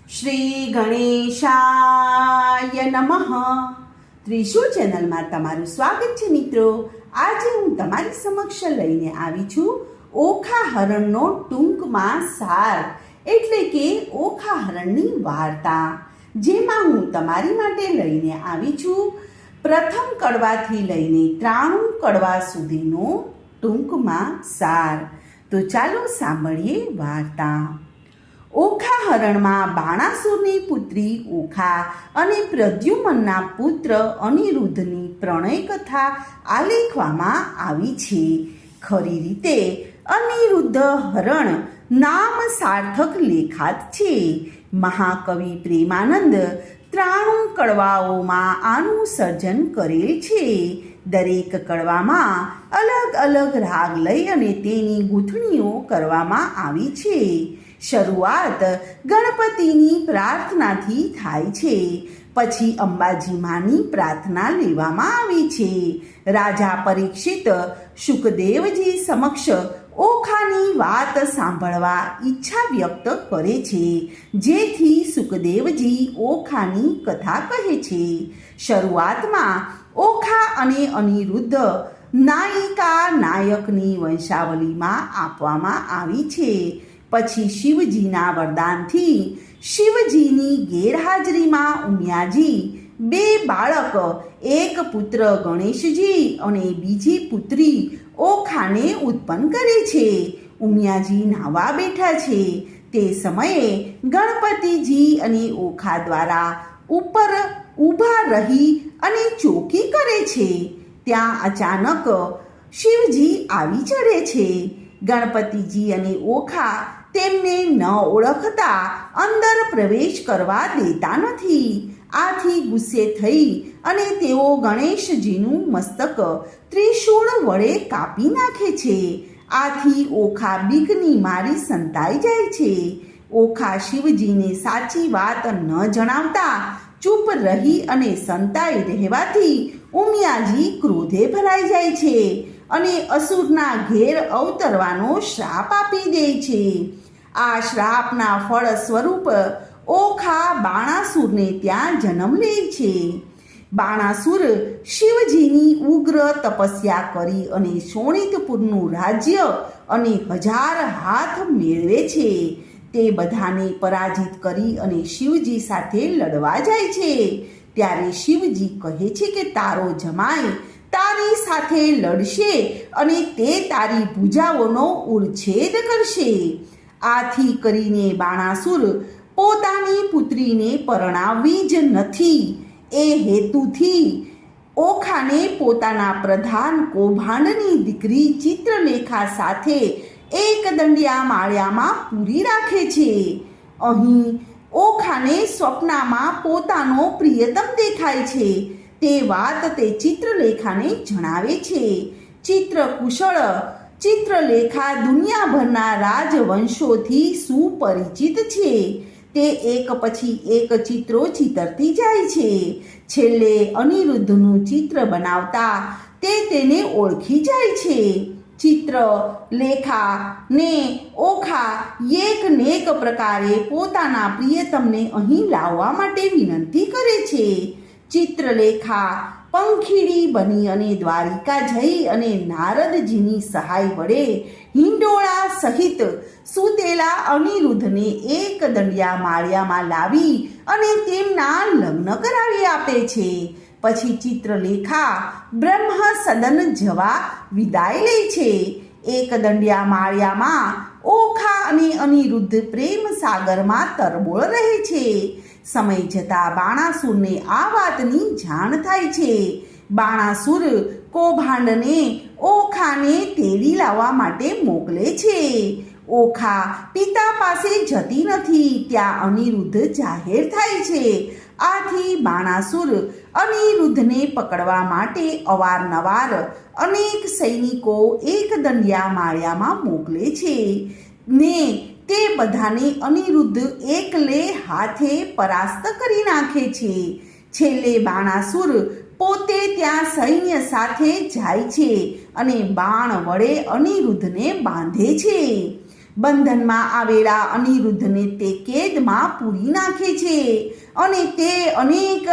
શ્રી ગણેશાય નમઃ. ત્રિશુળ ચેનલમાં તમારું સ્વાગત છે મિત્રો. આજે હું તમારી સમક્ષ લઈને આવી છું ઓખા હરણનો ટૂંકમાં સાર એટલે કે ઓખા હરણની વાર્તા, જેમાં હું તમારી માટે લઈને આવી છું પ્રથમ કડવાથી લઈને 93 કડવા સુધીનો ટૂંકમાં સાર. તો ચાલો સાંભળીએ વાર્તા. ઓખા હરણમાં બાણાસુરની પુત્રી ઓખા અને પ્રદ્યુમનના પુત્ર અનિરુદ્ધની પ્રણય કથા આલેખવામાં આવી છે. ખરી રીતે અનિરુદ્ધ હરણ નામ સાર્થક લેખાત છે. મહાકવિ પ્રેમાનંદ 93 કડવાઓમાં આનું સર્જન કરેલ છે. દરેક કડવામાં અલગ અલગ રાગ લઈ અને તેની ગૂંથણીઓ કરવામાં આવી છે. શરૂઆત ગણપતિની પ્રાર્થનાથી થાય છે. પછી અંબાજી માની પ્રાર્થના લેવામાં આવી છે. રાજા પરીક્ષિત શુકદેવજી સમક્ષ ઓખાની વાત સાંભળવા ઈચ્છા વ્યક્ત કરે છે, જેથી શુકદેવજી ઓખાની કથા કહે છે. શરૂઆતમાં ઓખા અને અનિરુદ્ધ નાયિકા નાયકની વંશાવલીમાં આપવામાં આવી છે. પછી શિવજીના વરદાનથી શિવજીની ગેરહાજરીમાં ઉમિયાજી 2 બાળક, એક પુત્ર ગણેશજી અને બીજી પુત્રી ઓખાને ઉત્પન્ન કરે છે. ઉમિયાજી નાહવા બેઠા છે તે સમયે ગણપતિજી અને ઓખા દ્વારા ઉપર ઊભા રહી અને ચોકી કરે છે. ત્યાં અચાનક શિવજી આવી ચડે છે. ગણપતિજી અને ઓખા તેમને ન ઓળખતા અંદર પ્રવેશ કરવા દેતા નથી. આથી ગુસ્સે થઈ અને તેઓ ગણેશજીનું મસ્તક ત્રિશૂળ વડે કાપી નાખે છે. આથી ઓખા બીકની મારી સંતાઈ જાય છે. ઓખા શિવજીને સાચી વાત ન જણાવતા ચૂપ રહી અને સંતાઈ રહેવાથી ઉમિયાજી ક્રોધે ભરાઈ જાય છે અને અસુરના ઘેર અવતરવાનો શ્રાપ આપી દે છે. આ શ્રાપના ફળ સ્વરૂપ ઓખા બાણાસુરને ત્યાં જન્મ લે છે. બાણાસુર શિવજીની ઉગ્ર તપસ્યા કરી અને શોણિતપુરનું રાજ્ય અને 1000 હાથ મેળવે છે. તે બધાને પરાજિત કરી અને શિવજી સાથે લડવા જાય છે. ત્યારે શિવજી કહે છે કે તારો જમાઈ તારી સાથે લડશે અને તે તારી ભુજાઓનો ઉચ્છેદ કરશે. આથી કરીને બાણાસુર પોતાની પુત્રીને પરણાવવી જ નથી એ હેતુથી ઓખાને પોતાના પ્રધાન કૌભાંડની દીકરી ચિત્રલેખા સાથે એકદંડિયા માળિયામાં પૂરી રાખે છે. અહીં ઓખાને સ્વપ્નમાં પોતાનો પ્રિયતમ દેખાય છે. તે વાત તે ચિત્રલેખાને જણાવે છે. ચિત્રકુશળ ચિત્રલેખા દુનિયાભરના રાજવંશોથી સુપરિચિત છે. તે એક પછી એક ચિત્રો ચિતરતી જાય છે. છેલ્લે અનિરુદ્ધનું ચિત્ર બનાવતા તે તેને ઓળખી જાય છે. ચિત્રલેખા ને ઓખા એક નેક પ્રકારે પોતાના પ્રિયતમને અહીં લાવવા માટે વિનંતી કરે છે. ચિત્રલેખા પંખીડી બની અને દ્વારિકા જઈ અને નારદજીની સહાય વડે હિંડોળા સહિત સૂતેલા અનિરુદ્ધને એકદંડિયા માળિયામાં લાવી અને તેમના લગ્ન કરાવી આપે છે. પછી ચિત્રલેખા બ્રહ્મ સદન જવા વિદાય લે છે. એકદંડિયા માળિયામાં ઓખા અને અનિરુદ્ધ પ્રેમ સાગરમાં તરબોળ રહે છે. સમય જતાં બાણાસુરને આ વાતની જાણ થાય છે. બાણાસુર કૌભાંડને ઓખાને તેડી લાવવા માટે મોકલે છે. ઓખા પિતા પાસે જતી નથી ત્યાં અનિરુદ્ધ જાહેર થાય છે. આથી બાણાસુર અનિરુદ્ધને પકડવા માટે અવારનવાર અનેક સૈનિકો એકદંડિયા માળિયામાં મોકલે છે ને તે બધાને અનિરુદ્ધ એકલે હાથે પરાસ્ત કરી નાખે છે. છેલ્લે બાણાસુર પોતે ત્યાં સૈન્ય સાથે જાય છે અને બાણ વડે અનિરુદ્ધને બાંધે છે. બંધનમાં આવેલા અનિરુદ્ધને તે કેદમાં પૂરી નાખે છે અને તે અનેક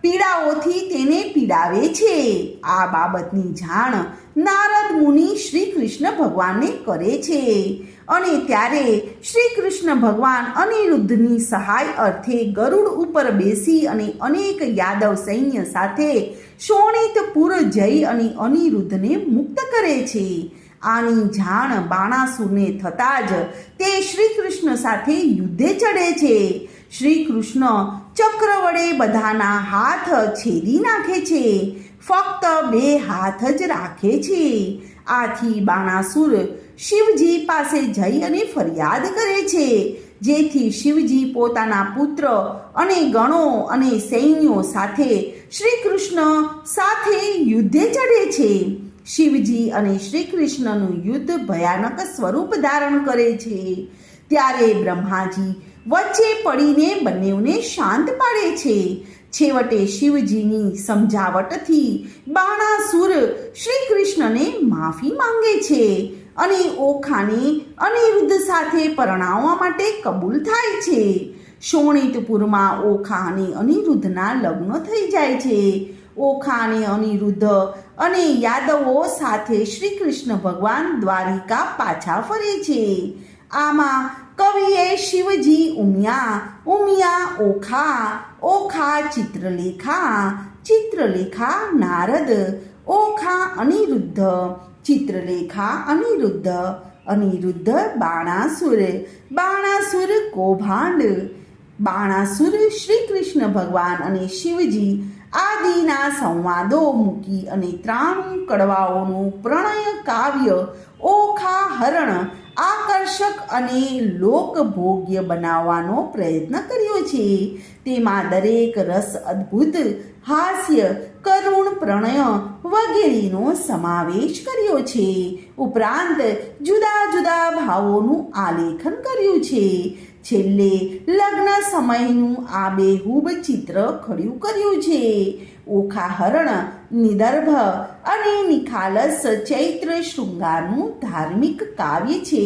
પીડાઓથી તેને પીડાવે છે. આ બાબતની જાણ નારદ મુનિ શ્રી કૃષ્ણ ભગવાનને કરે છે અને ત્યારે શ્રી કૃષ્ણ ભગવાન અનિરુદ્ધની સહાય અર્થે ગરુડ ઉપર બેસી અને અનેક યાદવ સૈન્ય સાથે શોણિતપુર જઈ અને અનિરુદ્ધને મુક્ત કરે છે. આની જાણ બાણાસુરને થતાં જ તે શ્રી કૃષ્ણ સાથે યુદ્ધે ચડે છે. શ્રી કૃષ્ણ ચક્ર વડે બધાના હાથ છેદી નાખે છે, ફક્ત 2 હાથ જ રાખે છે. આથી બાણાસુર શિવજી પાસે જઈ અને ફરિયાદ કરે છે, જેથી શિવજી પોતાના પુત્ર અને ગણો અને સૈન્યો સાથે શ્રી કૃષ્ણ સાથે યુદ્ધે ચડે છે. શિવજી અને શ્રી કૃષ્ણનું યુદ્ધ ભયાનક સ્વરૂપ ધારણ કરે છે. ત્યારે બ્રહ્માજી વચ્ચે પડીને બંનેઓને શાંત પાડે છે. છેવટે શિવજીની સમજાવટથી બાણાસુર શ્રી કૃષ્ણને માફી માંગે છે અને ઓખાને અનિરુદ્ધ સાથે પરણાવવા માટે કબૂલ થાય છે. શોણિતપુરમાં ઓખા અને અનિરુદ્ધના લગ્ન થઈ જાય છે. ઓખા અને અનિરુદ્ધ અને યાદવો સાથે શ્રી કૃષ્ણ ભગવાન દ્વારિકા પાછા ફરે છે. આમાં કવિએ શિવજી ઉમિયા, ઉમિયા ઓખા, ઓખા ચિત્રલેખા, ચિત્રલેખા નારદ, ઓખા અનિરુદ્ધ, ચિત્રલેખા અનિરુદ્ધ, અનિરુદ્ધ બાણાસુર, બાણાસુર કૌભાંડ, બાણાસુર શ્રી કૃષ્ણ ભગવાન અને શિવજી આદિના સંવાદો મૂકી અને 93 કડવાઓનું પ્રણય કાવ્ય ઓખા હરણ આકર્ષક અને લોકભોગ્ય બનાવવાનો પ્રયત્ન કર્યો છે. તેમાં દરેક રસ અદ્ભુત, હાસ્ય, કરુણ, પ્રણય વગેરેનો સમાવેશ કર્યો છે. ઉપરાંત જુદા જુદા ભાવોનું આલેખન કર્યું છે. છેલ્લે લગ્ન સમયનું આબેહૂબ ચિત્ર ખડ્યું કર્યું છે. ઓખા હરણ નિદર્ભ અને નિખાલસ ચૈત્ર શૃંગારનું ધાર્મિક કાવ્ય છે.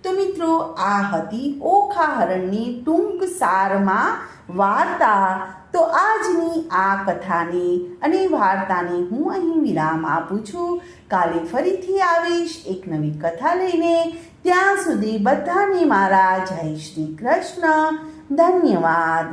તો મિત્રો, આ હતી ઓખા હરણની ટૂંક સારમાં વાર્તા. તો આજની આ કથાને અને વાર્તાને હું અહીં વિરામ આપું છું. કાલે ફરીથી આવીશ એક નવી કથા લઈને. ત્યાં સુધી બધાને મારા જય શ્રી કૃષ્ણ. ધન્યવાદ.